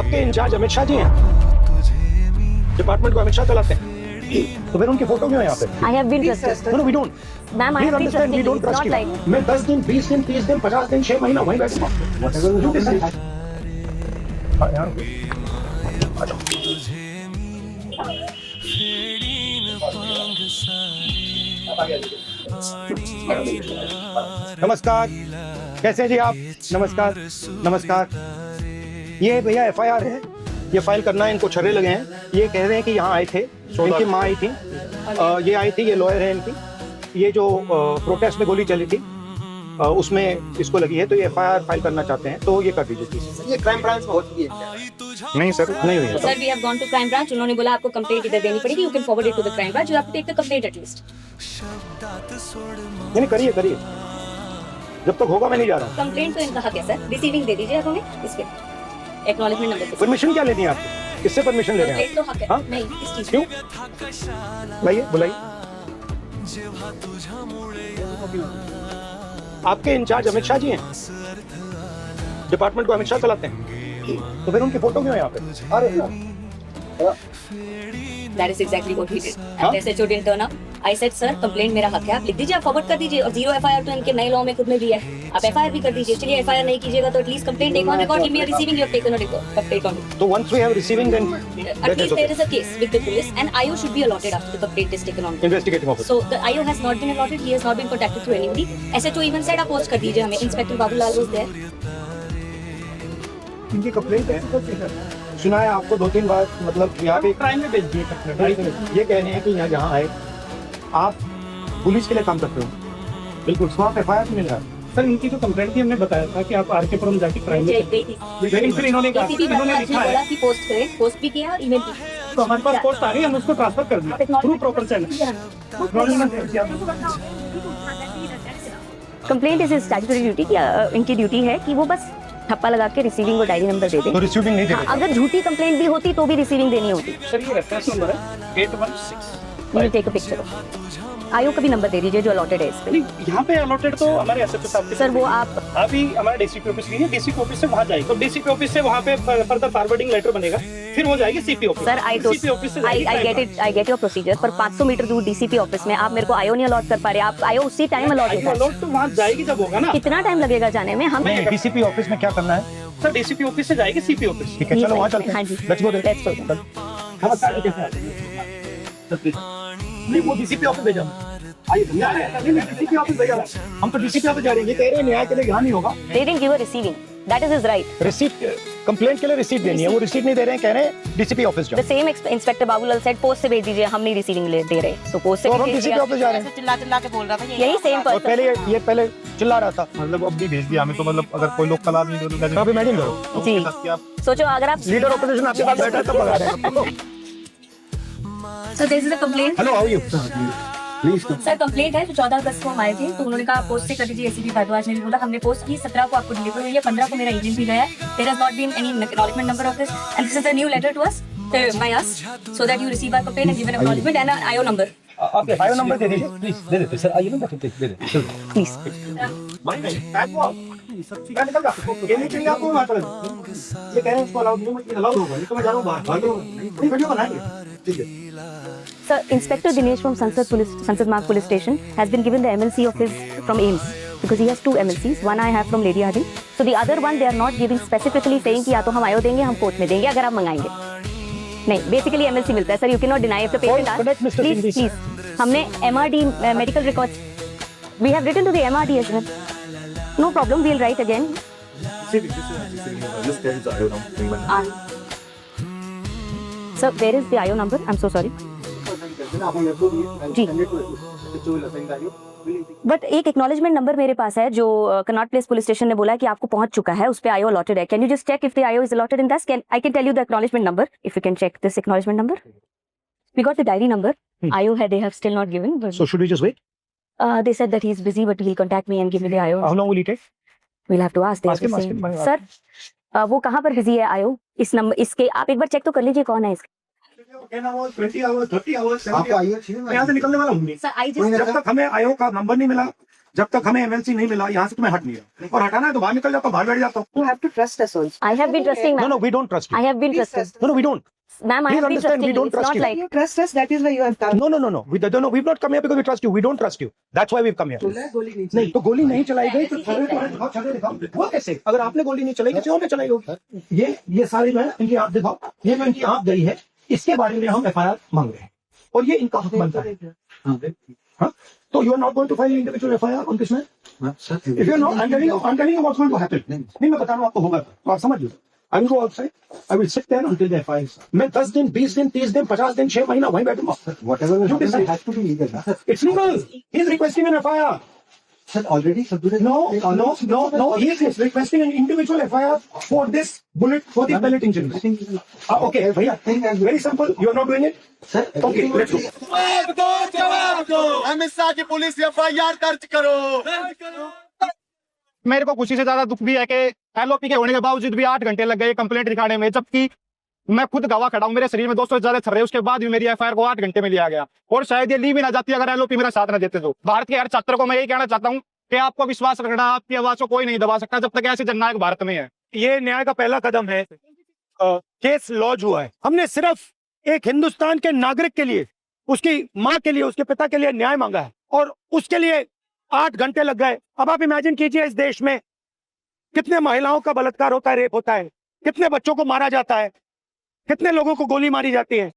आपके इंचार्ज अमित शाह जी हैं, डिपार्टमेंट को अमित शाह चलाते हैं, तो फिर उनकी फोटो क्यों है यहाँ पे? I have been trusted. No we don't, Ma'am, I please have been understand, we trusted. Don't It's trust not you. like मैं 10 दिन 20 दिन 30 दिन 50 दिन 6 महीना वहीं बैठूंगा। नमस्कार, कैसे हैं जी आप? नमस्कार नमस्कार। ये भैया एफआईआर है, ये फाइल करना है, इनको छर्रे लगे हैं। ये कह रहे हैं कि यहाँ आए थे, इनकी माँ आई थी, ये आई थी, ये लॉयर है इनकी। ये जो प्रोटेस्ट में गोली चली थी उसमें इसको लगी है, तो ये एफआईआर फाइल करना चाहते हैं, तो ये कर दीजिए प्लीज। ये क्राइम ब्रांच में हो चुकी है क्या? नहीं सर, नहीं हुई है। Sir, we have gone to crime branch. उन्होंने बोला आपको कंप्लेंट इधर देनी पड़ेगी. You can forward it to the crime branch. You have to take the complaint at least. नहीं करिए करिए, जब तक होगा मैं नहीं जा रहा हूँ। कंप्लेंट तो इनका हक है सर. रिसीविंग दे दीजिए आप हमें इसके एक्नॉलेजमेंट नंबर पे. परमिशन क्या लेनी है आपको? किससे परमिशन ले रहे हैं कंप्लेंट तो हक है. हाँ? नहीं इस चीज क्यों? बुलाइए बुलाइए। आपके इंचार्ज अमित शाह जी हैं, डिपार्टमेंट को अमित शाह चलाते हैं, तो फिर उनकी फोटो क्यों है यहाँ पे? अरे That is exactly what he did. हाँ? And SHO didn't turn up. I said sir, complaint मेरा हक है. आप लिख दीजिए, आप फॉरवर्ड कर दीजिए. और 0 FIR तो इनके नए लॉ में खुद में भी है. आप FIR भी कर दीजिए. चलिए FIR नहीं कीजिएगा तो at least complaint take on record. Give me a receiving. You have taken a record on it. तो once we have receiving then At that is least okay. there is a case with the police, and IO should be allotted after the complaint is taken on. Investigating officer. So the IO has not been allotted. He has not been contacted through anybody. SHO even said आप post कर दीजिए हमें. Inspector Babulal was there. इनकी complaint है, सुना है आपको 2-3 बार, मतलब यहाँ पे क्राइम में भेज दिए कंप्लेंट। ये कह रहे हैं कि यहाँ जहाँ आए आप पुलिस के लिए काम करते हो, बिल्कुल स्वाप एफआईआर मिल रहा है। सर इनकी जो कंप्लेंट थी हमने बताया था कि आप आरके पुरम जाके क्राइम में गई थी. लेकिन फिर इन्होंने कहा ACP इन्होंने ने लिखा है बोला कि पोस्ट करें. पोस्ट भी किया और ईमेल भी. तो हमारे पास पोस्ट आ रही है, हम उसको ट्रांसफर कर दिया through proper channel. Complaint is statutory duty कि इनकी ड्यूटी है कि वो बस ठप्पा लगा के रिसीविंग और डायरी नंबर दे दें. तो रिसीविंग नहीं दे रहे। अगर झूठी कंप्लेंट भी होती तो भी रिसीविंग देनी होती. सर ये रेफरेंस नंबर है 816। You take a picture. आयोग का भी नंबर दे दीजिए जो अलॉटेड है इस पे. नहीं यहाँ पे अलॉटेड तो हमारे एसएचओ साहब के सर वो आप अभी हमारा डीसीपी ऑफिस नहीं है, डीसीपी ऑफिस से वहाँ जाएगी, तो डीसीपी ऑफिस से वहाँ पे फर्दर फॉरवर्डिंग लेटर बनेगा, फिर वो जाएगी CP office. Sir CP office से आई गेट योर प्रोसीजर, पर 500 मीटर दूर डीसीपी ऑफिस में आप मेरे को आयो नहीं अलॉट कर पा रहे. आप आयो उसी टाइम अलॉट होता है. अलॉट तो वहाँ जाएगी जब होगा ना। कितना टाइम लगेगा जाने में? हम डीसीपी ऑफिस में क्या करना है? सर डीसीपी ऑफिस से जाएगी सीपी ऑफिस। ठीक है चलो वहाँ चलते हैं। हाँ जी. Let's go Let's go. नहीं वो डीसीपी ऑफिस भेजा आइए डीसीपी ऑफिस भेजा, हम तो डीसीपी ऑफिस जा रहे हैं। ये कह रहे हैं न्याय के लिए यहाँ नहीं होगा। They didn't give a receiving. That is his right. Receipt complaint के लिए रिसीट देनी है, वो रिसीट नहीं दे रहे हैं, कह रहे हैं डीसीपी ऑफिस जाओ। The same Inspector Babulal said post से भेज दीजिए, हम नहीं रिसीविंग दे रहे. तो पोस्ट से तो हम भेज डीसीपी दिया. ऑफिस जा रहे हैं। चिल्ला के बोल रहा था यही सेम और पहले पर्सन. ये पहले चिल्ला रहा था। मतलब अब भी भेज दिया हमें, तो मतलब अगर कोई लोग कला नहीं तो आप इमेजिन करो, जी सोचो अगर आप लीडर ऑपोजिशन आपके पास बैठा है तब भगा रहे हैं। So this is a complaint. Hello how are you? Please sir complaint है जो 14 अगस्त को हम आए थे, तो उन्होंने कहा पोस्ट से कर दीजिए. एसीपी भारद्वाज ने भी बोला हमने पोस्ट की, 17 को आपको डिलीवर हुई है, 15 को मेरा एजेंट भी गया है. There has not been any acknowledgement number of this and this is a new letter to us by us so that you receive our complaint and give an acknowledgement and IO number. आप IO number दे दीजिए please. दे देते sir, IO number दे दे please. क्या निकल रहा है? ये मीटिंग आपको वहाँ कर ये कह रहे हैं इसको अलाउड नहीं, मतलब अलाउड होगा, इसको मैं जा रहा हूँ बाहर, भागो पूरी वीडियो बनाएंगे। ठीक है Sir, Inspector Dinesh from Sansad Marg Police Station has been given the MLC of his from AIMS because he has 2 MLCs. One I have from Lady Harding. So the other one they are not giving specifically saying कि या तो हम आयो देंगे, हम court में देंगे अगर आप मंगाएंगे. नहीं, basically MLC मिलता है sir. You cannot deny if the patient asks. Please. हमने MRD medical records. We have written to the MRD as well. No problem. We'll write again. Sir, where is the IO number? I'm so sorry. जी. But एक acknowledgement number मेरे पास है जो Connaught place police station ने बोला है कि आपको पहुंच चुका है, उस पे आईओ अलॉटेड है. Can you just check if the IO is allotted in this? Can I can tell you the acknowledgement number if you can check this acknowledgement number. We got the diary number. IO है, they have still not given. So should we just wait? They said that he is busy but he'll contact me and give me the IO. How long will it take? We'll have to ask. They Ask have him, to say. ask him. Sir, वो कहाँ पर busy है आयो? इस number इसके आप एक बार check तो कर लीजिए कौन है इसका. 10 hours, 20 hours, 30 hours, 70 आपको hours. आइए मैं यहाँ से निकलने वाला हूँ नहीं। Sir, I just जब तक हमें आयोग का नंबर नहीं मिला, जब तक हमें एमएलसी नहीं मिला यहाँ से तुम्हें हट नहीं रहा, और हटाना है तो बाहर निकल जाता हूँ, बाहर बैठ जाता हूँ। You have to trust us also. I have been trusting, No, ma'am. no, we don't trust you. I have been Please trusting. trust us. No, no, we don't. Ma'am, I Please have been understand, trusting we you. don't It's trust not you. like You trust us, that is why you have come. No, no, no, no. We've not come here because we trust you. We don't trust you. That's why we've come here. गोली नहीं नहीं तो गोली नहीं चलाई गई तो छर्रे दिखाओ। वो कैसे? अगर आपने गोली नहीं चलाई किसी और ने चलाई होगी। ये सारी जो है इनकी आंख दिखाओ, ये जो इनकी आंख गई है इसके बारे में हम एफआईआर मांग रहे हैं और ये इनका हक बनता है। हाँ? तो you are not going to file individual FIR on this man? If you are not, I am telling you what's going to happen. नहीं मैं बता रहा हूँ आपको होगा तो आप समझ लो। I will go outside. I will sit there until the FIR is. मैं 10 दिन, 20 दिन, 30 दिन, 50 दिन, 6 महीना वहीं बैठूंगा। Whatever will You happen, decide. it has to be legal. Sir, It's legal. He is requesting an FIR. already Sabdur No. He is requesting an individual FIR for this bullet, for the pellet injury. Okay, भैया. Very simple. You are not doing it. Sir, Okay, let's go. Amit की police FIR दर्ज करो। मेरे को खुशी से ज्यादा दुख भी है कि एलओपी के होने के बावजूद भी 8 घंटे लग गए कंप्लेंट दिखाने में, जबकि मैं खुद गवाह खड़ा हूं, मेरे शरीर में 200 से ज्यादा छर्रे, उसके बाद भी मेरी एफआईआर को 8 घंटे में लिया गया और शायद ये ली भी ना जाती अगर एलओपी मेरा साथ ना देते। तो भारत के हर छात्र को मैं यही कहना चाहता हूं कि आपको विश्वास रखना, आपकी आवाज को कोई नहीं दबा सकता जब तक ऐसे जननायक भारत में है। ये न्याय का पहला कदम है। केस लॉन्च हुआ है। हमने सिर्फ एक हिंदुस्तान के नागरिक के लिए, उसकी माँ के लिए, उसके पिता के लिए न्याय मांगा है और उसके लिए 8 घंटे लग गए। अब आप इमेजिन कीजिए इस देश में कितने महिलाओं का बलात्कार होता है, रेप होता है, कितने बच्चों को मारा जाता है, कितने लोगों को गोली मारी जाती है।